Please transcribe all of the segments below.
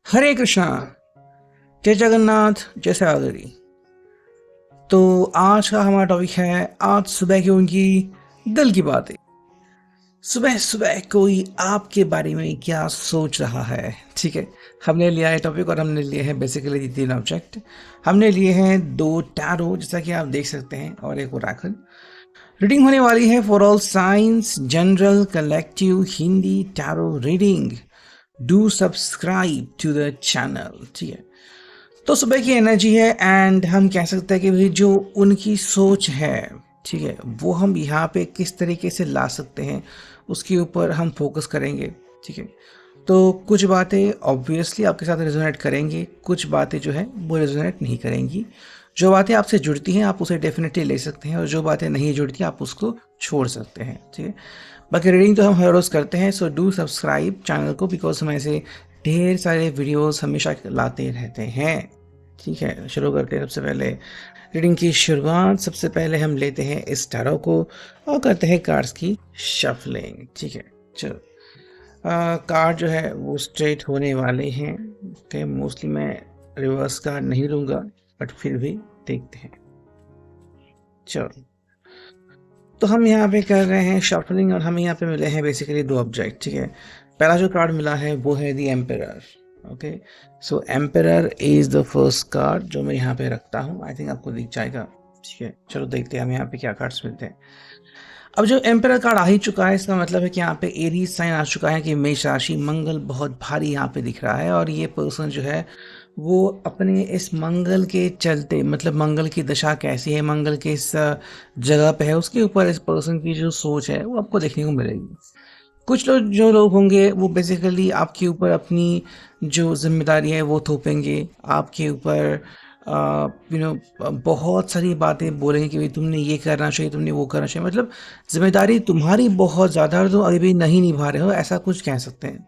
हरे कृष्णा। जय जगन्नाथ, जय सागरी। तो आज का हमारा टॉपिक है आज सुबह की उनकी दिल की बातें। सुबह सुबह कोई आपके बारे में क्या सोच रहा है? ठीक है, हमने लिया है टॉपिक और हमने लिए हैं बेसिकली तीन ऑब्जेक्ट। हमने लिए हैं दो टैरो जैसा कि आप देख सकते हैं और एक ओरेकल। रीडिंग होने वाली है for all science, general, collective, Hindi tarot reading. Do subscribe to the channel. ठीक है, तो सुबह की एनर्जी है एंड हम कह सकते हैं कि भाई जो उनकी सोच है, ठीक है, वो हम यहाँ पे किस तरीके से ला सकते हैं उसके ऊपर हम फोकस करेंगे। ठीक है, तो कुछ बातें ऑब्वियसली आपके साथ रेजोनेट करेंगी, कुछ बातें जो है वो रेजोनेट नहीं करेंगी। जो बातें आपसे जुड़ती हैं आप उसे डेफिनेटली ले सकते हैं और जो बातें नहीं जुड़ती आप उसको छोड़ सकते हैं। ठीक है, बाकी रीडिंग तो हम हर रोज़ करते हैं, सो डू सब्सक्राइब चैनल को बिकॉज हम ऐसे ढेर सारे वीडियोस हमेशा लाते रहते हैं। ठीक है, शुरू करते हैं। सबसे पहले रीडिंग की शुरुआत, सबसे पहले हम लेते हैं इस टैरो को और करते हैं कार्ड्स की शफलिंग। ठीक है, चलो। कार्ड जो है वो स्ट्रेट होने वाले हैं। ओके, मोस्टली मैं रिवर्स कार्ड नहीं लूँगा बट फिर भी देखते हैं। चलो, तो हम यहाँ पे कर रहे हैं शफलिंग और हमें यहाँ पे मिले हैं बेसिकली दो ऑब्जेक्ट। ठीक है, पहला जो कार्ड मिला है वो है the emperor. Okay, so emperor is the first card जो मैं यहाँ पे रखता हूँ। आई थिंक आपको दिख जाएगा। ठीक है, चलो देखते हैं हम यहाँ पे क्या कार्ड्स मिलते हैं। अब जो एम्परर कार्ड आ ही चुका है इसका मतलब है कि यहाँ पे एरीज साइन आ चुका है कि मेष राशि, मंगल बहुत भारी यहाँ पे दिख रहा है और ये पर्सन जो है वो अपने इस मंगल के चलते, मतलब मंगल की दशा कैसी है, मंगल के इस जगह पे है, उसके ऊपर इस पर्सन की जो सोच है वो आपको देखने को मिलेगी। कुछ लोग जो लोग होंगे वो बेसिकली आपके ऊपर अपनी जो जिम्मेदारी है वो थोपेंगे आपके ऊपर। बहुत सारी बातें बोलेंगे कि भाई तुमने ये करना चाहिए, तुमने वो करना चाहिए, मतलब जिम्मेदारी तुम्हारी बहुत ज़्यादा है, तुम अभी भी नहीं निभा रहे हो, ऐसा कुछ कह सकते हैं।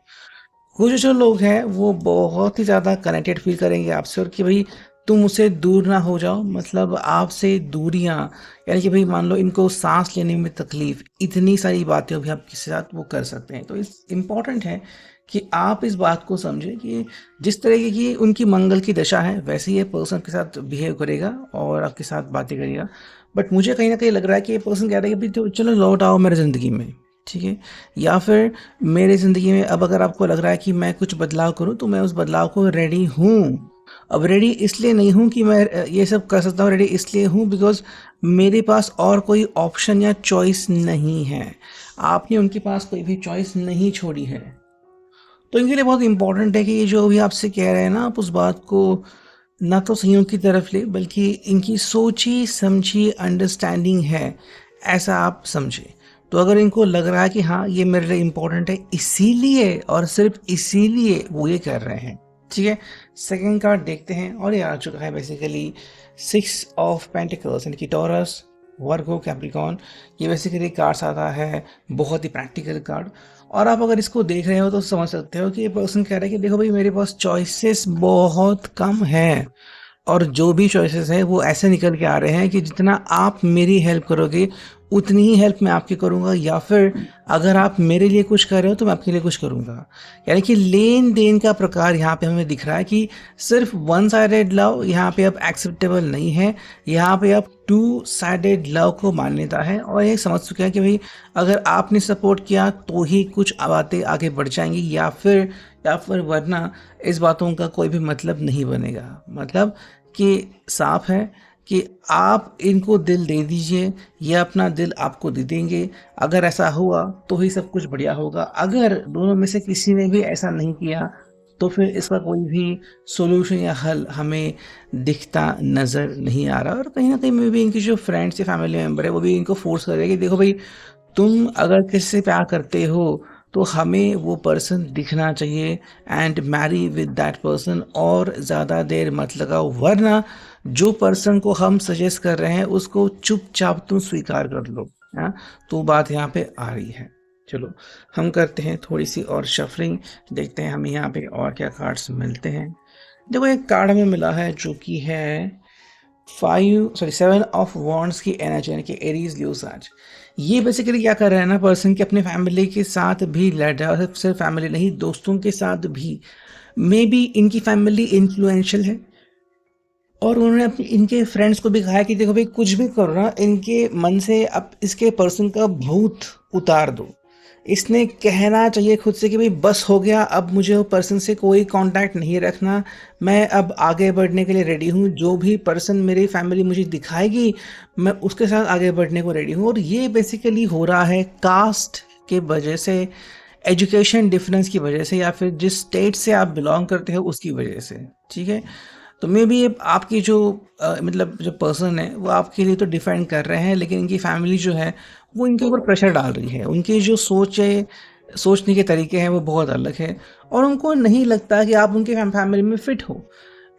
कुछ जो लोग हैं वो बहुत ही ज़्यादा कनेक्टेड फील करेंगे आपसे और कि भाई तुम उससे दूर ना हो जाओ, मतलब आपसे दूरियां, यानी कि भाई मान लो इनको सांस लेने में तकलीफ, इतनी सारी बातें भी आप किसी साथ वो कर सकते हैं। तो इस इम्पॉर्टेंट है कि आप इस बात को समझें कि जिस तरीके की उनकी मंगल की दशा है वैसे ही ये पर्सन आपके साथ बिहेव करेगा और आपके साथ बातें करेगा। बट मुझे कहीं ना कहीं लग रहा है कि ये पर्सन कह रहा है कि भाई तो चलो लौट आओ मेरी ज़िंदगी में। ठीक है, या फिर मेरी ज़िंदगी में अब अगर आपको लग रहा है कि मैं कुछ बदलाव करूं तो मैं उस बदलाव को रेडी हूं। अब रेडी इसलिए नहीं हूं कि मैं ये सब कर सकता हूं, रेडी इसलिए हूं बिकॉज मेरे पास और कोई ऑप्शन या चॉइस नहीं है। आपने उनके पास कोई भी चॉइस नहीं छोड़ी है। तो इनके लिए बहुत इंपॉर्टेंट है कि ये जो भी आपसे कह रहे हैं ना, आप उस बात को ना तो संयोग की तरफ ले बल्कि इनकी सोची समझी अंडरस्टैंडिंग है ऐसा आप समझे। तो अगर इनको लग रहा है कि हाँ ये मेरे लिए इम्पोर्टेंट है इसीलिए और सिर्फ इसीलिए वो ये कर रहे हैं। ठीक है, सेकंड कार्ड देखते हैं और ये आ चुका है बेसिकली सिक्स ऑफ पेंटिकल्स, यानी कि टॉरस, वर्गो, कैप्रिकॉन। ये बेसिकली कार्ड्स आता है, बहुत ही प्रैक्टिकल कार्ड। और आप अगर इसको देख रहे हो तो समझ सकते हो कि ये पर्सन कह रहा है कि देखो भाई मेरे पास चॉइसेस बहुत कम है और जो भी चॉइसेस है वो ऐसे निकल के आ रहे हैं कि जितना आप मेरी हेल्प करोगे उतनी ही हेल्प मैं आपकी करूंगा, या फिर अगर आप मेरे लिए कुछ कर रहे हो तो मैं आपके लिए कुछ करूंगा। यानी कि लेन देन का प्रकार यहाँ पे हमें दिख रहा है कि सिर्फ वन साइडेड लव यहाँ पे अब एक्सेप्टेबल नहीं है, यहाँ पे अब टू साइडेड लव को मान्यता है। और ये समझ चुके हैं कि भाई अगर आपने सपोर्ट किया तो ही कुछ बातें आगे बढ़ जाएंगी, या फिर वरना इस बातों का कोई भी मतलब नहीं बनेगा। मतलब कि साफ है कि आप इनको दिल दे दीजिए, ये अपना दिल आपको दे देंगे। अगर ऐसा हुआ तो ही सब कुछ बढ़िया होगा, अगर दोनों में से किसी ने भी ऐसा नहीं किया तो फिर इसका कोई भी सॉल्यूशन या हल हमें दिखता नज़र नहीं आ रहा। और कहीं ना कहीं में भी इनकी जो फ्रेंड्स या फैमिली मेम्बर है वो भी इनको फोर्स करेगा कि देखो भाई तुम अगर किसी से प्यार करते हो तो हमें वो पर्सन दिखना चाहिए and marry with that person, और ज़्यादा देर मत लगाओ वरना जो पर्सन को हम सजेस्ट कर रहे हैं उसको चुपचाप तुम स्वीकार कर लो। हाँ, तो बात यहाँ पे आ रही है। चलो हम करते हैं थोड़ी सी और शफलिंग, देखते हैं हमें यहाँ पे और क्या कार्ड्स मिलते हैं। देखो एक कार्ड हमें मिला है जो कि है सेवन ऑफ वॉन्ड्स की एनर्जी, यानी कि एरीज ल्यूज आज। ये बेसिकली क्या कर रहा है ना, पर्सन की अपने फैमिली के साथ भी लड़ रहा है, सिर्फ फैमिली नहीं दोस्तों के साथ भी मे बी इनकी फैमिली इन्फ्लुएंशियल है और उन्होंने अपने इनके फ्रेंड्स को भी कहा है कि देखो भाई कुछ भी करो ना, इनके मन से अब इसके पर्सन का भूत उतार दो। इसने कहना चाहिए खुद से कि भाई बस हो गया, अब मुझे वो पर्सन से कोई कांटेक्ट नहीं रखना, मैं अब आगे बढ़ने के लिए रेडी हूँ, जो भी पर्सन मेरी फैमिली मुझे दिखाएगी मैं उसके साथ आगे बढ़ने को रेडी हूँ। और ये बेसिकली हो रहा है कास्ट के वजह से, एजुकेशन डिफरेंस की वजह से, या फिर जिस स्टेट से आप बिलोंग करते हो उसकी वजह से। ठीक है, तो मे बी आपकी जो मतलब जो पर्सन है वो आपके लिए तो डिफेंड कर रहे हैं, लेकिन इनकी फैमिली जो है वो इनके ऊपर प्रेशर डाल रही है। उनकी जो सोच है, सोचने के तरीके हैं वो बहुत अलग है, और उनको नहीं लगता कि आप उनके फैमिली में फिट हो।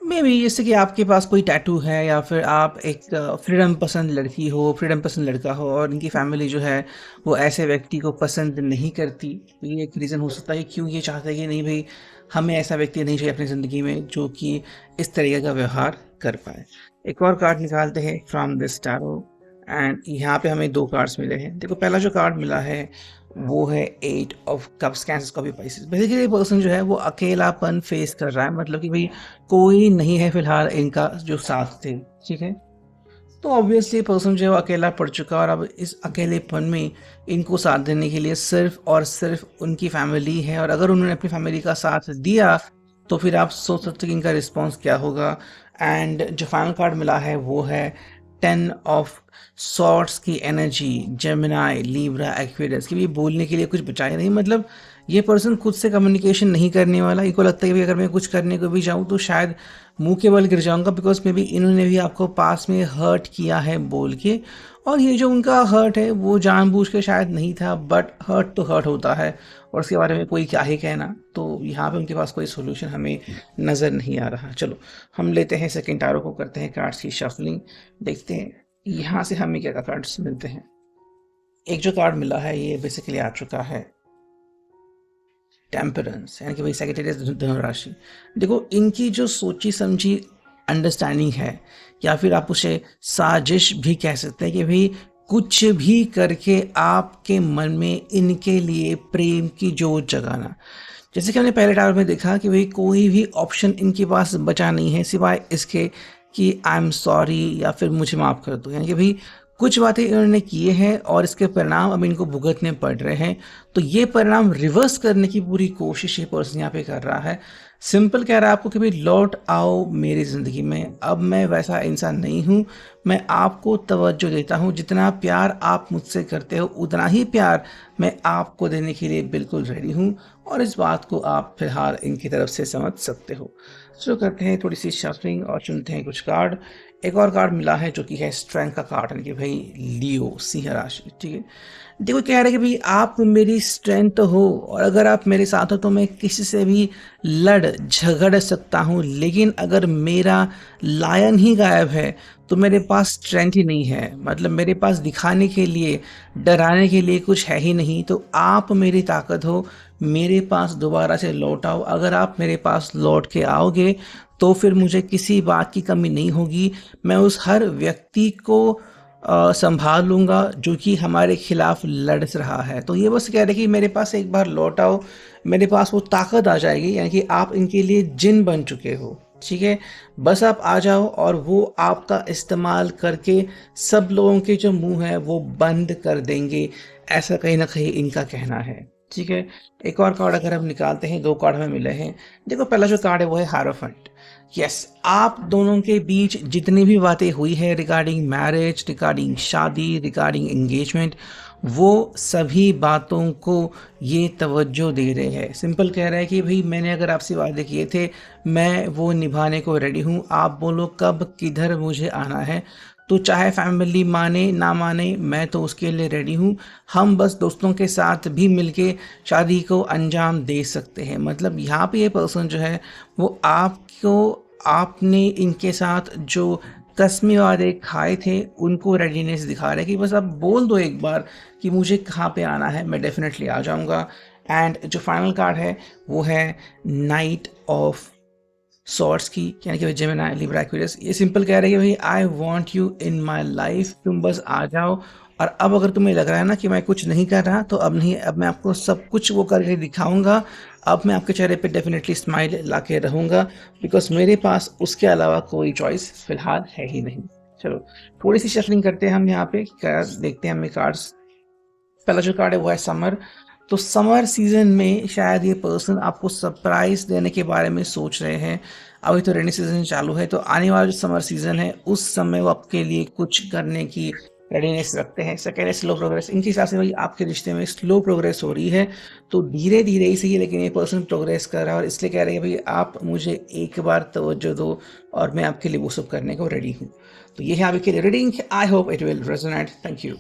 मे बी जैसे कि आपके पास कोई टैटू है, या फिर आप एक फ्रीडम पसंद लड़की हो, फ्रीडम पसंद लड़का हो, और इनकी फैमिली जो है वो ऐसे व्यक्ति को पसंद नहीं करती। तो ये एक रीज़न हो सकता है कि क्यों ये चाहते हैं कि नहीं भाई, हमें ऐसा व्यक्ति नहीं चाहिए अपनी ज़िंदगी में जो कि इस तरीके का व्यवहार कर पाए। एक और कार्ड निकालते हैं फ्रॉम दिस टैरो, एंड यहाँ पे हमें दो कार्ड्स मिले हैं। देखो पहला जो कार्ड मिला है वो है एट ऑफ कप्स, कैंसर कॉपी पाइसेस। बेसिकली पर्सन जो है वो अकेलापन फेस कर रहा है, मतलब कि भाई कोई नहीं है फिलहाल इनका जो साथ थे। ठीक है, तो ऑब्वियसली पर्सन जो है वो अकेला पड़ चुका है, और अब इस अकेलेपन में इनको साथ देने के लिए सिर्फ और सिर्फ उनकी फैमिली है। और अगर उन्होंने अपनी फैमिली का साथ दिया तो फिर आप सोच सकते हो कि इनका रिस्पॉन्स क्या होगा। एंड जो फाइनल कार्ड मिला है वो है 10 ऑफ सॉर्ट्स की एनर्जी, जेमिनाई, लीब्रा, एक्वेरियस, कि भी बोलने के लिए कुछ बचाए नहीं। मतलब ये पर्सन खुद से कम्युनिकेशन नहीं करने वाला। इनको लगता है कि अगर मैं कुछ करने को भी जाऊँ तो शायद मुंह के बल गिर जाऊंगा, बिकॉज मे बी इन्होंने भी आपको पास में हर्ट किया है बोल के, और ये जो उनका हर्ट है वो जानबूझ के शायद नहीं था, बट हर्ट तो हर्ट होता है, और उसके बारे में कोई क्या ही कहना। तो यहाँ पे उनके पास कोई सोल्यूशन हमें नज़र नहीं आ रहा। चलो हम लेते हैं सेकेंड टारो को, करते हैं कार्ड्स की शफलिंग, देखते हैं यहाँ से हमें क्या कार्ड्स मिलते हैं। एक जो कार्ड मिला है ये बेसिकली आ चुका है टेम्परेंस, यानी कि भाई सेक्रेटेरियस धनुराशि। देखो इनकी जो सोची समझी अंडरस्टैंडिंग है, या फिर आप उसे साजिश भी कह सकते हैं, कि भाई कुछ भी करके आपके मन में इनके लिए प्रेम की जोत जगाना। जैसे कि हमने पहले टावर में देखा कि भाई कोई भी ऑप्शन इनके पास बचा नहीं है सिवाय इसके कि आई एम सॉरी या फिर मुझे माफ़ कर दो। यानी कि भाई कुछ बातें इन्होंने किए हैं और इसके परिणाम अब इनको भुगतने पड़ रहे हैं। तो ये परिणाम रिवर्स करने की पूरी कोशिश ये पर्सन यहाँ पे कर रहा है। सिंपल कह रहा है आपको कि भाई लौट आओ मेरी ज़िंदगी में, अब मैं वैसा इंसान नहीं हूँ, मैं आपको तवज्जो देता हूँ, जितना प्यार आप मुझसे करते हो उतना ही प्यार मैं आपको देने के लिए बिल्कुल रेडी हूँ, और इस बात को आप फिलहाल इनकी तरफ से समझ सकते हो। शुरू करते हैं थोड़ी सी शफलिंग और चुनते हैं कुछ कार्ड। एक और कार्ड मिला है जो कि है स्ट्रेंथ का कार्ड, यानी कि भाई लियो, सिंह राशि। ठीक है, देखो कह रहे हैं कि भाई आप मेरी स्ट्रेंथ हो, और अगर आप मेरे साथ हो तो मैं किसी से भी लड़ झगड़ सकता हूँ, लेकिन अगर मेरा लायन ही गायब है तो मेरे पास स्ट्रेंथ ही नहीं है। मतलब मेरे पास दिखाने के लिए, डराने के लिए कुछ है ही नहीं। तो आप मेरी ताकत हो, मेरे पास दोबारा से लौट आओ। अगर आप मेरे पास लौट के आओगे तो फिर मुझे किसी बात की कमी नहीं होगी। मैं उस हर व्यक्ति को संभाल लूँगा जो कि हमारे खिलाफ लड़ रहा है। तो ये बस कह रहे कि मेरे पास एक बार लौट आओ, मेरे पास वो ताकत आ जाएगी, यानी कि आप इनके लिए जिन बन चुके हो। ठीक है, बस आप आ जाओ और वो आपका इस्तेमाल करके सब लोगों के जो मुंह है वो बंद कर देंगे, ऐसा कहीं ना कहीं इनका कहना है। ठीक है, एक और कार्ड अगर हम निकालते हैं, दो कार्ड हमें मिले हैं। देखो पहला जो कार्ड है वो है हारोफेंट। यस, आप दोनों के बीच जितनी भी बातें हुई है रिगार्डिंग मैरिज, रिगार्डिंग शादी, रिगार्डिंग एंगेजमेंट, वो सभी बातों को ये तवज्जो दे रहे हैं। सिंपल कह रहा है कि भाई मैंने अगर आपसे वादे किए थे, मैं वो निभाने को रेडी हूँ। आप बोलो कब किधर मुझे आना है, तो चाहे फैमिली माने ना माने मैं तो उसके लिए रेडी हूँ। हम बस दोस्तों के साथ भी मिलके शादी को अंजाम दे सकते हैं। मतलब यहाँ पे ये पर्सन जो है वो आपको, आपने इनके साथ जो कस्में वादे खाए थे उनको रेडीनेस दिखा रहे हैं कि बस आप बोल दो एक बार कि मुझे कहाँ पे आना है, मैं डेफिनेटली आ जाऊँगा। एंड जो फाइनल कार्ड है वो है नाइट ऑफ सॉर्ट्स की, यानी कि जेमिनी, लिब्रा, एक्वेरियस। ये सिंपल कह रहे हैं कि भाई I want you in my life, तुम बस आ जाओ और अब अगर तुम्हें लग रहा है ना कि मैं कुछ नहीं कर रहा, तो अब नहीं, अब मैं आपको सब कुछ वो करके दिखाऊँगा। अब मैं आपके चेहरे पे डेफ़िनेटली स्माइल लाके रहूँगा, बिकॉज़ मेरे पास उसके अलावा कोई चॉइस फ़िलहाल है ही नहीं। चलो, थोड़ी-सी शफलिंग करते हैं हम यहाँ पे, क्या देखते हैं हमें कार्ड्स। पहला जो कार्ड है वो है समर। तो समर सीज़न में शायद ये पर्सन आपको सरप्राइज़ देने के बारे में सोच रहे हैं। अभी तो रेनी सीज़न चालू है, तो आने वाला जो समर सीज़न है, उस समय वो आपके लिए कुछ करने की रेडीनेस रखते हैं। सेकंड है स्लो प्रोग्रेस। इनके हिसाब से भाई आपके रिश्ते में स्लो प्रोग्रेस हो रही है, तो धीरे-धीरे ही सही, लेकिन ये पर्सन प्रोग्रेस कर रहा है और इसलिए कह रहे हैं, भई आप मुझे एक बार तवज्जो दो और मैं आपके लिए वो सब करने को रेडी हूँ। तो ये है आपके लिए reading. I hope it will resonate. Thank you.